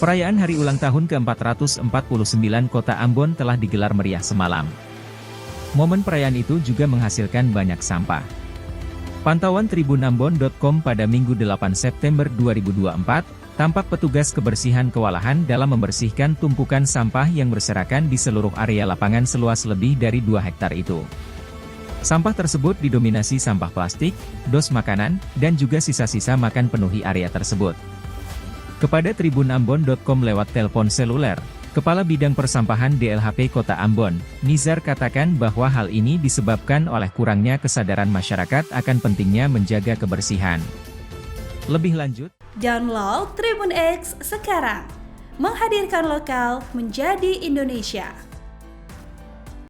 Perayaan hari ulang tahun ke-449 Kota Ambon telah digelar meriah semalam. Momen perayaan itu juga menghasilkan banyak sampah. Pantauan tribunambon.com pada Minggu 8 September 2024, tampak petugas kebersihan kewalahan dalam membersihkan tumpukan sampah yang berserakan di seluruh area lapangan seluas lebih dari 2 hektar itu. Sampah tersebut didominasi sampah plastik, dos makanan, dan juga sisa-sisa makan penuhi area tersebut. Kepada tribunambon.com lewat telepon seluler, Kepala Bidang Persampahan DLHP Kota Ambon, Nizar katakan bahwa hal ini disebabkan oleh kurangnya kesadaran masyarakat akan pentingnya menjaga kebersihan. Lebih lanjut, download Tribun X sekarang, menghadirkan lokal menjadi Indonesia.